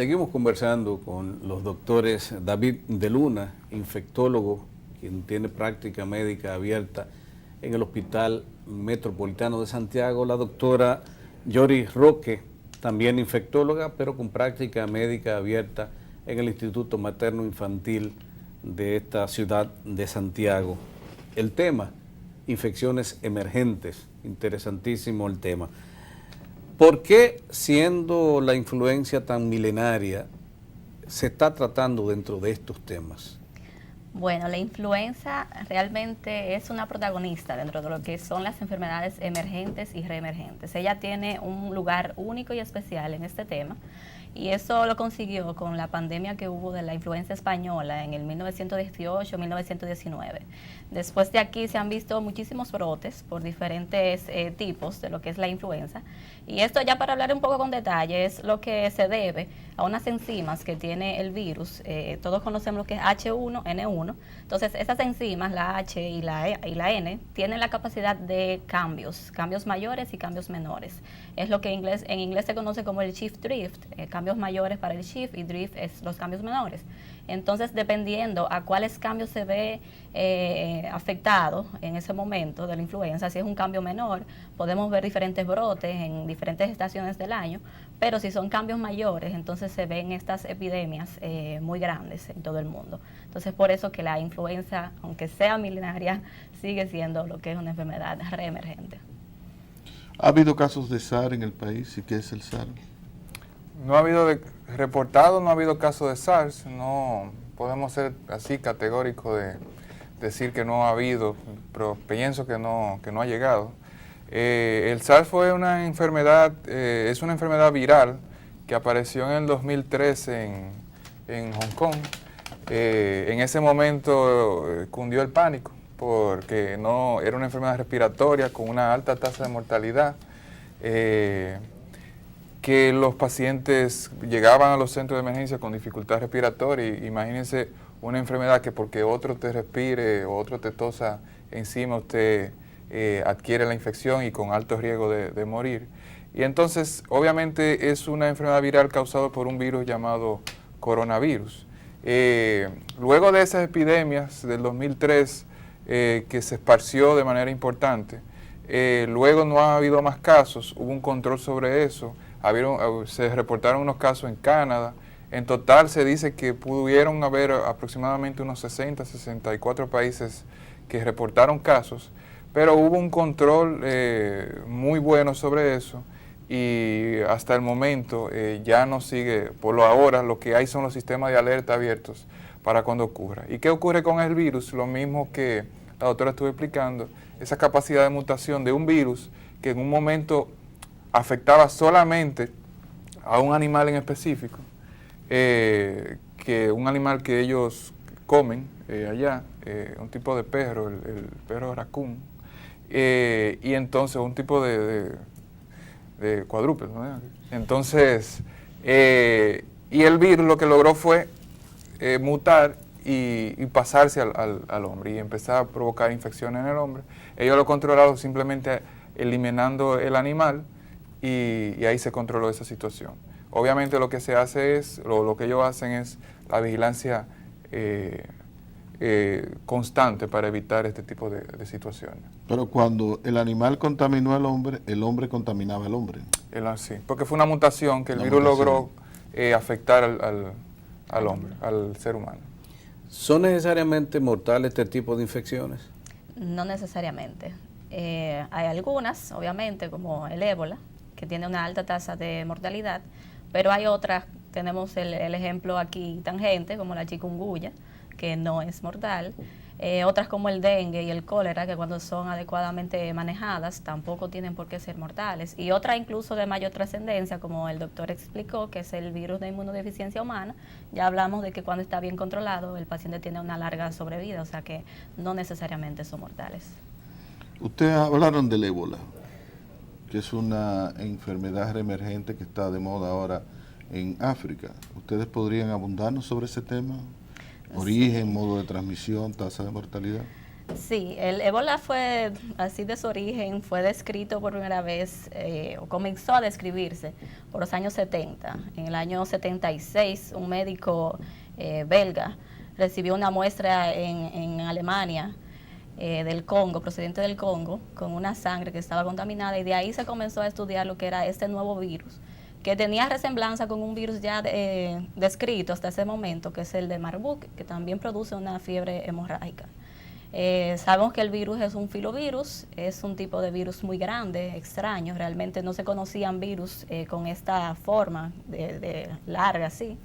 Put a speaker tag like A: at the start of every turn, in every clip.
A: Seguimos conversando con los doctores David de Luna, infectólogo, quien tiene práctica médica abierta en el Hospital Metropolitano de Santiago, la doctora Yori Roque, también infectóloga, pero con práctica médica abierta en el Instituto Materno Infantil de esta ciudad de Santiago. El tema, infecciones emergentes, interesantísimo el tema. ¿Por qué, siendo la influencia tan milenaria, se está tratando dentro de estos temas?
B: Bueno, la influenza realmente es una protagonista dentro de lo que son las enfermedades emergentes y reemergentes. Ella tiene un lugar único y especial en este tema, y eso lo consiguió con la pandemia que hubo de la influenza española en el 1918-1919. Después de aquí se han visto muchísimos brotes por diferentes tipos de lo que es la influenza, y esto, ya para hablar un poco con detalle, es lo que se debe a unas enzimas que tiene el virus. Todos conocemos lo que es H1N1. Entonces, esas enzimas, la H y la N, tienen la capacidad de cambios mayores y cambios menores. Es lo que en inglés se conoce como el shift drift, cambios mayores para el shift y drift es los cambios menores. Entonces, dependiendo a cuáles cambios se ve afectado en ese momento de la influenza, si es un cambio menor, podemos ver diferentes brotes en diferentes estaciones del año, pero si son cambios mayores, entonces se ven estas epidemias muy grandes en todo el mundo. Entonces, por eso que la influenza, aunque sea milenaria, sigue siendo lo que es una enfermedad reemergente.
C: ¿Ha habido casos de SARS en el país? ¿Y qué es el SARS?
D: No ha habido reportado, no ha habido caso de SARS, no podemos ser así categóricos de decir que no ha habido, pero pienso que no ha llegado. El SARS fue una enfermedad, es una enfermedad viral que apareció en el 2013 en Hong Kong. En ese momento cundió el pánico porque no era una enfermedad respiratoria con una alta tasa de mortalidad. Que los pacientes llegaban a los centros de emergencia con dificultad respiratoria. Imagínense una enfermedad que porque otro te respire o otro te tosa encima, usted adquiere la infección y con alto riesgo de morir. Y entonces, obviamente, es una enfermedad viral causada por un virus llamado coronavirus. Luego de esas epidemias del 2003, que se esparció de manera importante, luego no ha habido más casos, hubo un control sobre eso. Se reportaron unos casos en Canadá. En total se dice que pudieron haber aproximadamente unos 64 países que reportaron casos, pero hubo un control muy bueno sobre eso y hasta el momento ya no sigue. Por lo ahora lo que hay son los sistemas de alerta abiertos para cuando ocurra. ¿Y qué ocurre con el virus? Lo mismo que la doctora estuvo explicando, esa capacidad de mutación de un virus que en un momento afectaba solamente a un animal en específico, que un animal que ellos comen allá, un tipo de perro, el perro raccoon, y entonces un tipo de cuadrúpedo, ¿no? Entonces, y el virus lo que logró fue mutar y pasarse al hombre y empezar a provocar infecciones en el hombre. Ellos lo controlaron simplemente eliminando el animal, y ahí se controló esa situación. Obviamente lo que se hace es, lo que ellos hacen es la vigilancia constante para evitar este tipo de situaciones.
C: Pero cuando el animal contaminó al hombre, el hombre contaminaba al hombre.
D: Sí, porque fue una mutación que el virus logró afectar al hombre, al ser humano.
A: ¿Son necesariamente mortales este tipo de infecciones?
B: No necesariamente. Hay algunas, obviamente, como el ébola, que tiene una alta tasa de mortalidad, pero hay otras, tenemos el ejemplo aquí tangente, como la chikungunya, que no es mortal, otras como el dengue y el cólera, que cuando son adecuadamente manejadas tampoco tienen por qué ser mortales, y otra incluso de mayor trascendencia, como el doctor explicó, que es el virus de inmunodeficiencia humana. Ya hablamos de que cuando está bien controlado el paciente tiene una larga sobrevida, o sea que no necesariamente son mortales.
C: Ustedes hablaron del ébola, que es una enfermedad reemergente que está de moda ahora en África. ¿Ustedes podrían abundarnos sobre ese tema? Origen, modo de transmisión, tasa de mortalidad.
B: Sí, el ébola fue, así de su origen, fue descrito por primera vez, o comenzó a describirse por los años 70. En el año 76, un médico belga recibió una muestra en Alemania, del Congo, procedente del Congo, con una sangre que estaba contaminada, y de ahí se comenzó a estudiar lo que era este nuevo virus, que tenía resemblanza con un virus ya descrito hasta ese momento, que es el de Marburg, que también produce una fiebre hemorrágica. Sabemos que el virus es un filovirus, es un tipo de virus muy grande, extraño, realmente no se conocían virus con esta forma de larga así.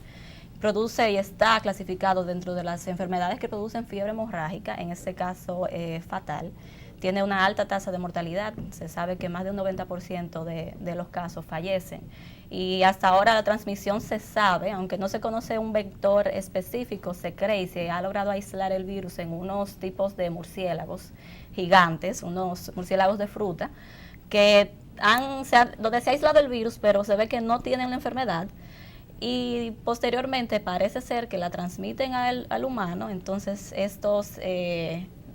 B: Produce y está clasificado dentro de las enfermedades que producen fiebre hemorrágica, en este caso fatal. Tiene una alta tasa de mortalidad, se sabe que más de un 90% de los casos fallecen. Y hasta ahora la transmisión se sabe, aunque no se conoce un vector específico, se cree y se ha logrado aislar el virus en unos tipos de murciélagos gigantes, unos murciélagos de fruta, que donde se ha aislado el virus, pero se ve que no tienen la enfermedad. Y posteriormente parece ser que la transmiten al humano, entonces estos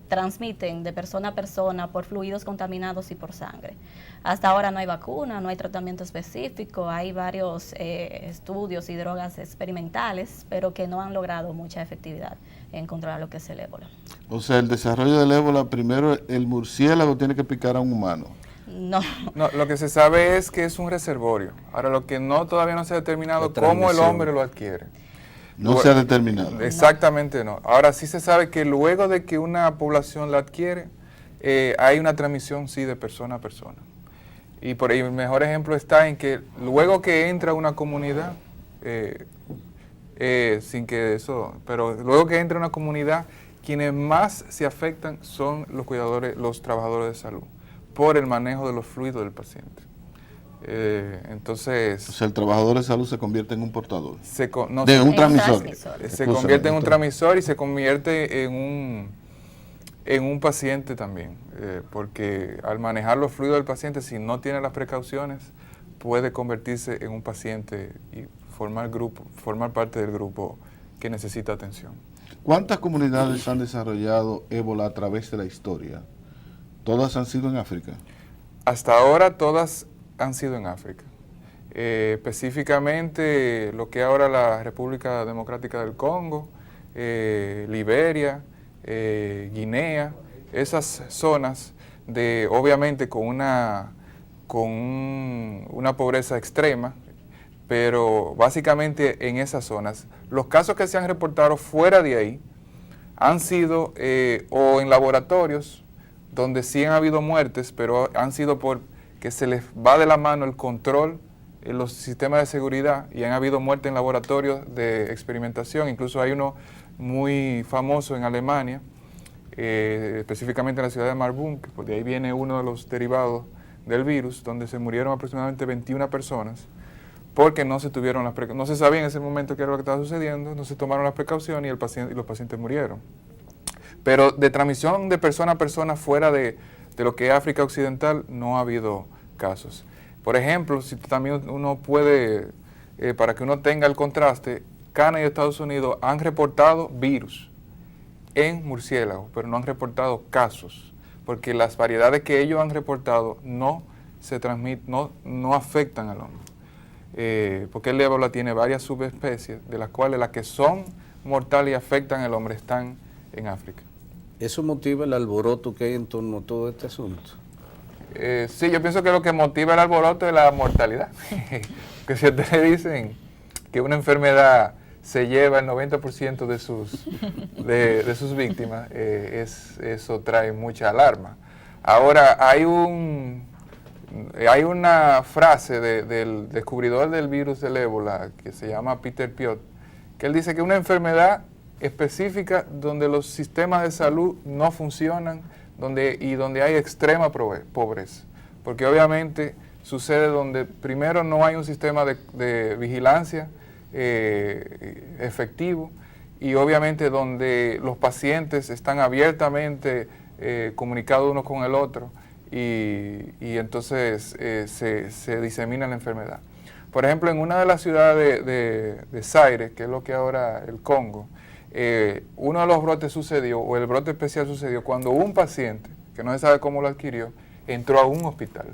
B: transmiten de persona a persona por fluidos contaminados y por sangre. Hasta ahora no hay vacuna, no hay tratamiento específico, hay varios estudios y drogas experimentales, pero que no han logrado mucha efectividad en controlar lo que es el ébola.
C: O sea, el desarrollo del ébola, primero el murciélago tiene que picar a un humano.
B: No.
D: No, lo que se sabe es que es un reservorio. Ahora, lo que todavía no se ha determinado cómo el hombre lo adquiere.
C: No se ha determinado.
D: Exactamente no. Ahora sí se sabe que luego de que una población la adquiere, hay una transmisión sí de persona a persona. Y por ahí el mejor ejemplo está en que luego que entra una comunidad, pero luego que entra una comunidad, quienes más se afectan son los cuidadores, los trabajadores de salud, por el manejo de los fluidos del paciente. Entonces,
C: o sea, el trabajador de salud se convierte en un portador.
B: Un
C: transmisor.
D: Se convierte en un transmisor y se convierte en un paciente también, porque al manejar los fluidos del paciente, si no tiene las precauciones, puede convertirse en un paciente y formar parte del grupo que necesita atención.
C: ¿Cuántas comunidades han desarrollado ébola a través de la historia? ¿Todas han sido en África?
D: Hasta ahora todas han sido en África. Específicamente lo que ahora la República Democrática del Congo, Liberia, Guinea, esas zonas obviamente con una pobreza extrema, pero básicamente en esas zonas. Los casos que se han reportado fuera de ahí han sido o en laboratorios, donde sí han habido muertes, pero han sido porque se les va de la mano el control en los sistemas de seguridad y han habido muertes en laboratorios de experimentación. Incluso hay uno muy famoso en Alemania, específicamente en la ciudad de Marburg, porque de ahí viene uno de los derivados del virus, donde se murieron aproximadamente 21 personas, porque no se sabía en ese momento qué era lo que estaba sucediendo, no se tomaron las precauciones y los pacientes murieron. Pero de transmisión de persona a persona fuera de lo que es África Occidental no ha habido casos. Por ejemplo, si también uno puede, para que uno tenga el contraste, Canadá y Estados Unidos han reportado virus en murciélagos, pero no han reportado casos, porque las variedades que ellos han reportado no afectan al hombre. Porque el ébola tiene varias subespecies, de las cuales las que son mortales y afectan al hombre están en África.
A: ¿Eso motiva el alboroto que hay en torno a todo este asunto?
D: Sí, yo pienso que lo que motiva el alboroto es la mortalidad. Que si ustedes dicen que una enfermedad se lleva el 90% de sus víctimas, eso trae mucha alarma. Ahora, hay una frase del descubridor del virus del ébola, que se llama Peter Piot, que él dice que una enfermedad específica donde los sistemas de salud no funcionan y donde hay extrema pobreza, porque obviamente sucede donde primero no hay un sistema de vigilancia efectivo, y obviamente donde los pacientes están abiertamente comunicados uno con el otro, y entonces se disemina la enfermedad. Por ejemplo, en una de las ciudades de Zaire, que es lo que ahora el Congo, uno de los brotes sucedió, o el brote especial sucedió, cuando un paciente, que no se sabe cómo lo adquirió, entró a un hospital.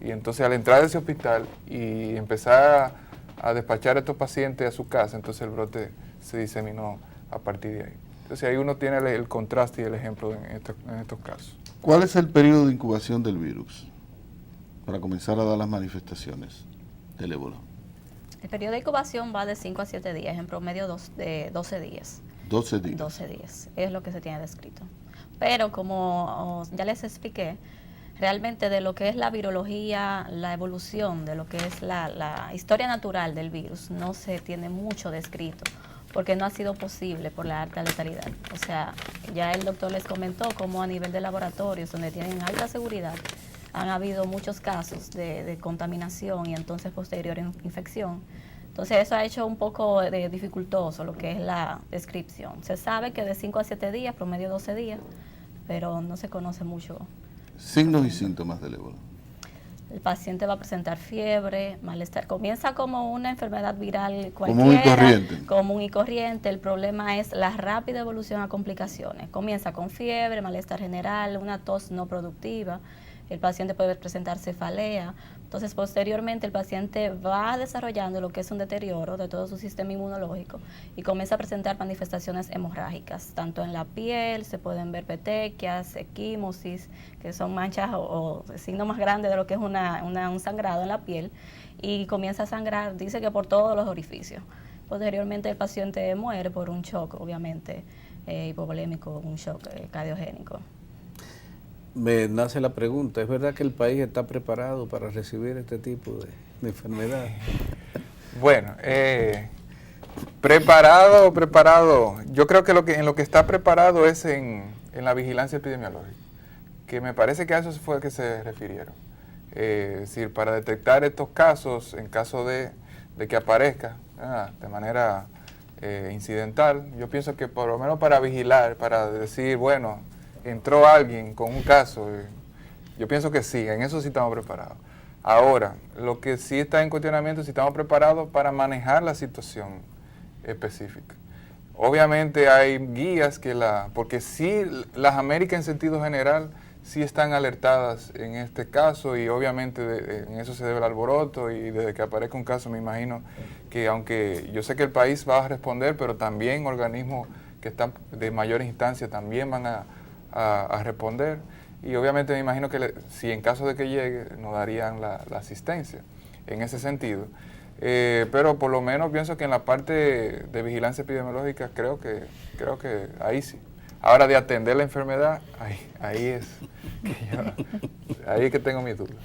D: Y entonces al entrar a ese hospital y empezar a despachar a estos pacientes a su casa, entonces el brote se diseminó a partir de ahí. Entonces ahí uno tiene el contraste y el ejemplo en estos casos.
C: ¿Cuál es el periodo de incubación del virus para comenzar a dar las manifestaciones del ébola?
B: El periodo de incubación va de 5 a 7 días, en promedio de 12 días.
C: 12 días.
B: 12 días, es lo que se tiene descrito. Pero como ya les expliqué, realmente de lo que es la virología, la evolución, de lo que es la historia natural del virus, no se tiene mucho descrito, porque no ha sido posible por la alta letalidad. O sea, ya el doctor les comentó cómo a nivel de laboratorios, donde tienen alta seguridad, han habido muchos casos de contaminación y entonces posterior infección. Entonces eso ha hecho un poco dificultoso lo que es la descripción. Se sabe que de 5 a 7 días, promedio 12 días, pero no se conoce mucho.
C: Signos y síntomas del ébola.
B: El paciente va a presentar fiebre, malestar. Comienza como una enfermedad viral cualquiera.
C: Común y corriente.
B: Común y corriente. El problema es la rápida evolución a complicaciones. Comienza con fiebre, malestar general, una tos no productiva. El paciente puede presentar cefalea. Entonces, posteriormente, el paciente va desarrollando lo que es un deterioro de todo su sistema inmunológico y comienza a presentar manifestaciones hemorrágicas, tanto en la piel, se pueden ver petequias, equimosis, que son manchas o signos más grandes de lo que es un sangrado en la piel, y comienza a sangrar, dice que por todos los orificios. Posteriormente, el paciente muere por un shock, obviamente, hipovolémico, un shock cardiogénico.
A: Me nace la pregunta, ¿es verdad que el país está preparado para recibir este tipo de enfermedad?
D: Bueno, preparado, yo creo que en lo que está preparado es en la vigilancia epidemiológica, que me parece que a eso fue que se refirieron. Es decir, para detectar estos casos, en caso de que aparezca de manera incidental, yo pienso que por lo menos para vigilar, para decir, bueno, entró alguien con un caso, yo pienso que sí, en eso sí estamos preparados. Ahora, lo que sí está en cuestionamiento es si estamos preparados para manejar la situación específica. Obviamente hay guías porque sí, las Américas en sentido general sí están alertadas en este caso y obviamente en eso se debe el alboroto y desde que aparezca un caso me imagino que aunque yo sé que el país va a responder, pero también organismos que están de mayor instancia también van a responder y obviamente me imagino que si en caso de que llegue nos darían la asistencia en ese sentido, pero por lo menos pienso que en la parte de vigilancia epidemiológica creo que ahí sí. Ahora de atender la enfermedad, ahí es que tengo mis dudas.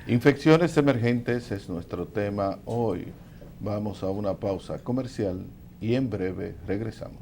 C: Infecciones emergentes es nuestro tema hoy. Vamos a una pausa comercial y en breve regresamos.